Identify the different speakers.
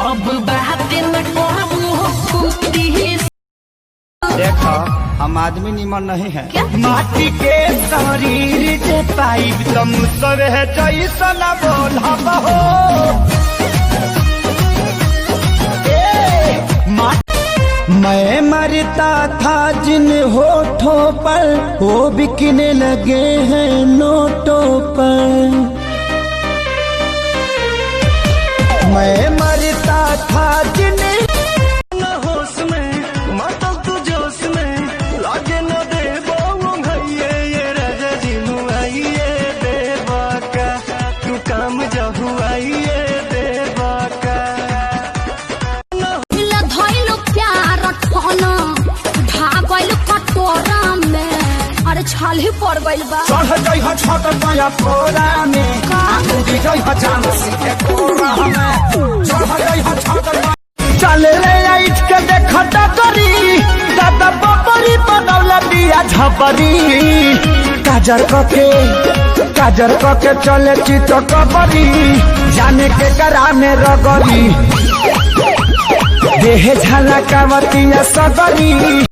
Speaker 1: अब बात न करबू
Speaker 2: देखो हम आदमी निमन नहीं है। माटी के शरीर जे पाइब तुम सब है जैसन बोलब हो। मैं मरता था जिन होठों पर वो बिकने लगे हैं नोटों पर। मैं मरता था जिन होश में मतलब तू जोश में लागे न दे भैये ये राजा जी आइए देवा का तू काम जहु आइए देवा का।
Speaker 1: अरे छाल ही पड़ गइल बा।
Speaker 2: चढ़ गई हो छत पाया फोरा में डूबी गई हो जान सीखे कोरा में। चढ़ गई हो छत चल रे आइट के देखता करी दादा बबरी बनौला बिया झपरी। काजर के चले चित कबरी जाने के करा में रगरी देह झलकावतिया सगरी।